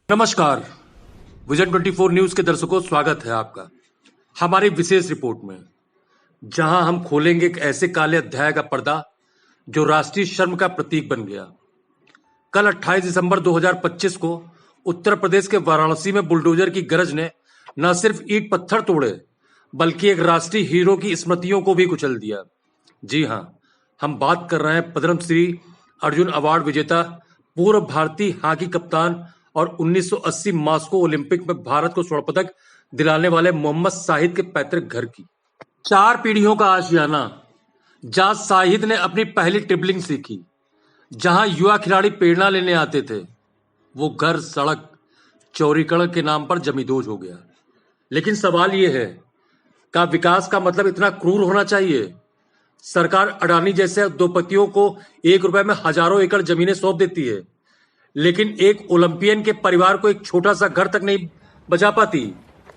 नमस्कार। Vision 24 news के दर्शकों, स्वागत है आपका हमारी विशेष रिपोर्ट में, जहां हम खोलेंगे एक ऐसे काले अध्याय का पर्दा जो राष्ट्रीय शर्म का प्रतीक बन गया। कल 28 दिसंबर 2025 को उत्तर प्रदेश के वाराणसी में बुलडोजर की गरज ने न सिर्फ ईंट पत्थर तोड़े, बल्कि एक राष्ट्रीय हीरो की स्मृतियों को भी कुचल दिया। जी हां, हम बात कर रहे हैं पद्मश्री अर्जुन अवार्ड विजेता, पूर्व भारतीय हॉकी कप्तान और 1980 मॉस्को ओलंपिक में भारत को स्वर्ण पदक दिलाने वाले मोहम्मद शाहिद के पैतृक घर की। 4 पीढ़ियों का आशियाना, जहां शाहिद ने अपनी पहली ड्रिबलिंग सीखी, जहां युवा खिलाड़ी प्रेरणा लेने आते थे, वो घर सड़क चौड़ीकरण के नाम पर जमींदोज हो गया। लेकिन सवाल ये है, क्या विकास का मतलब इतना क्रूर होना चाहिए? सरकार अडानी जैसे उद्योगपतियों को 1 रुपए में हजारों एकड़ जमीनें सौंप देती है, लेकिन एक ओलंपियन के परिवार को एक छोटा सा घर तक नहीं बचा पाती।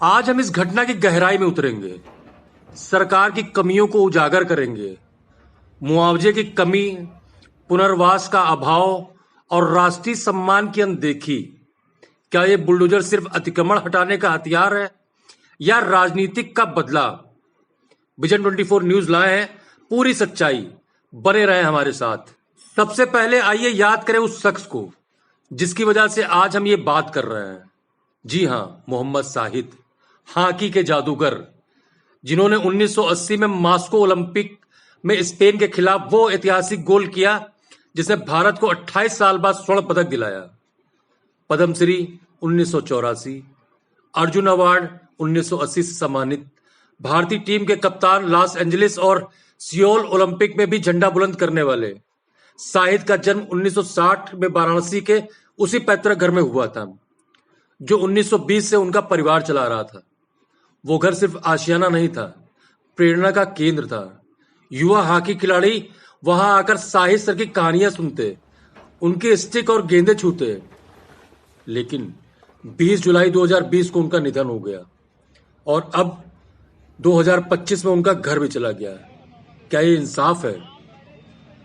आज हम इस घटना की गहराई में उतरेंगे, सरकार की कमियों को उजागर करेंगे, मुआवजे की कमी, पुनर्वास का अभाव और राष्ट्रीय सम्मान की अनदेखी। क्या ये बुलडोजर सिर्फ अतिक्रमण हटाने का हथियार है या राजनीतिक का बदला? विजन 24 न्यूज लाए हैं पूरी सच्चाई, बने रहे हमारे साथ। सबसे पहले आइए याद करें उस शख्स को जिसकी वजह से आज हम ये बात कर रहे हैं। जी हां, मोहम्मद शाहिद, हॉकी के जादूगर, जिन्होंने 1980 में मॉस्को ओलंपिक में स्पेन के खिलाफ वो ऐतिहासिक गोल किया जिसने भारत को 28 साल बाद स्वर्ण पदक दिलाया। पद्मश्री 1984, अर्जुन अवार्ड 1980 से सम्मानित, भारतीय टीम के कप्तान, लॉस एंजलिस और सियोल ओलंपिक में भी झंडा बुलंद करने वाले शाहिद का जन्म 1960 में वाराणसी के उसी पैतृक घर में हुआ था जो 1920 से उनका परिवार चला रहा था। वो घर सिर्फ आशियाना नहीं था, प्रेरणा का केंद्र था। युवा हॉकी खिलाड़ी वहां आकर शाहिद सर की कहानियां सुनते, उनके स्टिक और गेंदे छूते। लेकिन 20 जुलाई 2020 को उनका निधन हो गया और अब 2025 में उनका घर भी चला गया। क्या ये इंसाफ है?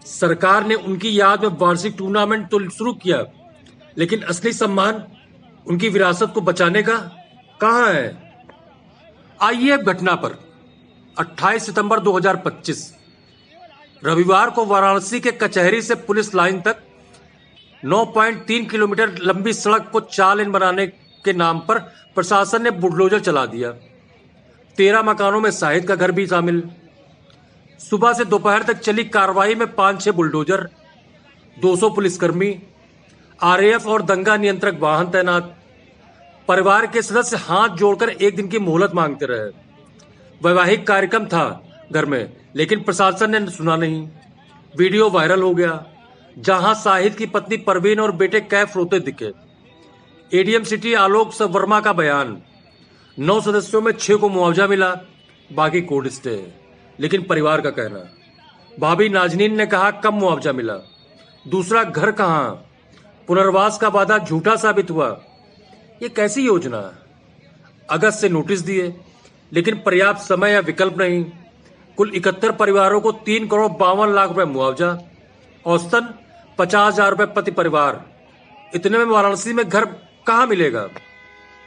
सरकार ने उनकी याद में वार्षिक टूर्नामेंट तो शुरू किया, लेकिन असली सम्मान उनकी विरासत को बचाने का कहां है? आइए अब घटना पर। 28 सितंबर 2025 रविवार को वाराणसी के कचहरी से पुलिस लाइन तक 9.3 किलोमीटर लंबी सड़क को 4 लेन बनाने के नाम पर प्रशासन ने बुलडोजर चला दिया। 13 मकानों में शाहिद का घर भी शामिल। सुबह से दोपहर तक चली कार्रवाई में 5-6 बुलडोजर, 200 पुलिसकर्मी, आरएएफ और दंगा नियंत्रक वाहन तैनात। परिवार के सदस्य हाथ जोड़कर एक दिन की मोहलत मांगते रहे। वैवाहिक कार्यक्रम था घर में, लेकिन प्रशासन ने सुना नहीं। वीडियो वायरल हो गया, जहां शाहिद की पत्नी परवीन और बेटे कैफ रोते दिखे। एडीएम सिटी आलोक वर्मा का बयान, 9 सदस्यों में 6 को मुआवजा मिला, बाकी कोर्ट स्टे है। लेकिन परिवार का कहना, भाभी नाजनीन ने कहा कम मुआवजा मिला, दूसरा घर कहां, पुनर्वास का वादा झूठा साबित हुआ। ये कैसी योजना? अगस्त से नोटिस दिए, लेकिन पर्याप्त समय या विकल्प नहीं। कुल 71 परिवारों को 3 करोड़ 52 लाख रुपए मुआवजा, औसतन 50,000 रुपए प्रति परिवार। इतने में वाराणसी में घर कहां मिलेगा?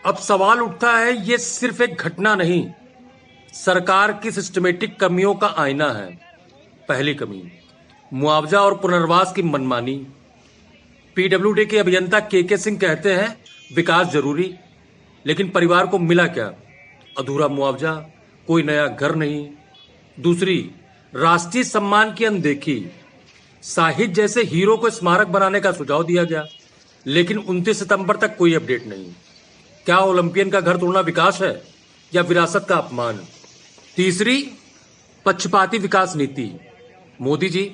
अब सवाल उठता है, ये सिर्फ एक घटना नहीं, सरकार की सिस्टमेटिक कमियों का आईना है। पहली कमी, मुआवजा और पुनर्वास की मनमानी। पीडब्ल्यूडी के अभियंता के सिंह कहते हैं विकास जरूरी, लेकिन परिवार को मिला क्या? अधूरा मुआवजा, कोई नया घर नहीं। दूसरी, राष्ट्रीय सम्मान की अनदेखी। शाहिद जैसे हीरो को स्मारक बनाने का सुझाव दिया गया, लेकिन 29 सितंबर तक कोई अपडेट नहीं। क्या ओलंपियन का घर तोड़ना विकास है या विरासत का अपमान? तीसरी, पक्षपाती विकास नीति। मोदी जी,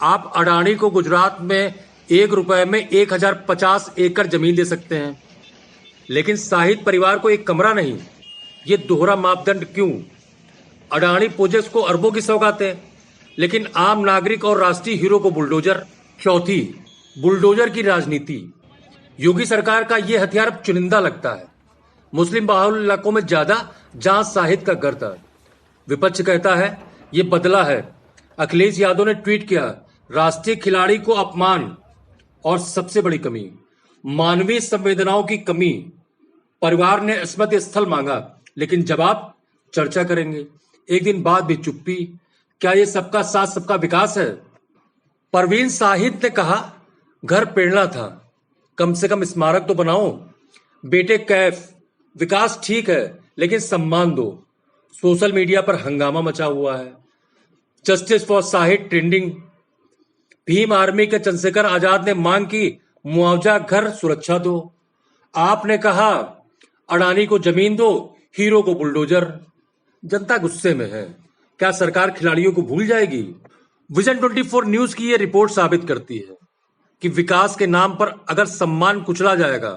आप अडानी को गुजरात में 1 रुपए में 1050 एकड़ जमीन दे सकते हैं, लेकिन शाहिद परिवार को एक कमरा नहीं। ये दोहरा मापदंड क्यों? अडानी प्रोजेक्ट्स को अरबों की सौगातें, लेकिन आम नागरिक और राष्ट्रीय हीरो को बुलडोजर। चौथी, बुलडोजर की राजनीति। योगी सरकार का यह हथियार अब चुनिंदा लगता है, मुस्लिम बाहुल इलाकों में ज्यादा, जहां शाहिद का घर था। विपक्ष कहता है ये बदला है। अखिलेश यादव ने ट्वीट किया, राष्ट्रीय खिलाड़ी को अपमान। और सबसे बड़ी कमी, मानवीय संवेदनाओं की कमी, परिवार ने स्मृति स्थल मांगा, लेकिन जवाब चर्चा करेंगे। एक दिन बाद भी चुप्पी। क्या ये सबका साथ सबका विकास है? परवीन शाहिद ने कहा, घर पेड़ना था, कम से कम स्मारक तो बनाओ। बेटे कैफ, विकास ठीक है लेकिन सम्मान दो। सोशल मीडिया पर हंगामा मचा हुआ है। Justice for Shahid trending. Bhim army के चंद्रशेखर आजाद ने मांग की, मुआवजा, घर, सुरक्षा दो। आपने कहा, अडानी को जमीन दो, हीरो को बुलडोजर। जनता गुस्से में है। क्या सरकार खिलाड़ियों को भूल जाएगी? विजन 24 न्यूज की यह रिपोर्ट साबित करती है कि विकास के नाम पर अगर सम्मान कुचला जाएगा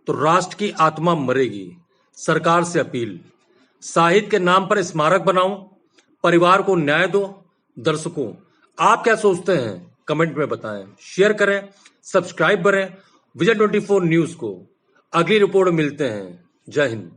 तो राष्ट्र की आत्मा मरेगी। सरकार से अपील, शाहिद के नाम पर स्मारक बनाओ, परिवार को न्याय दो। दर्शकों, आप क्या सोचते हैं? कमेंट में बताएं, शेयर करें, सब्सक्राइब करें विजन 24 न्यूज को। अगली रिपोर्ट में मिलते हैं। जय हिंद।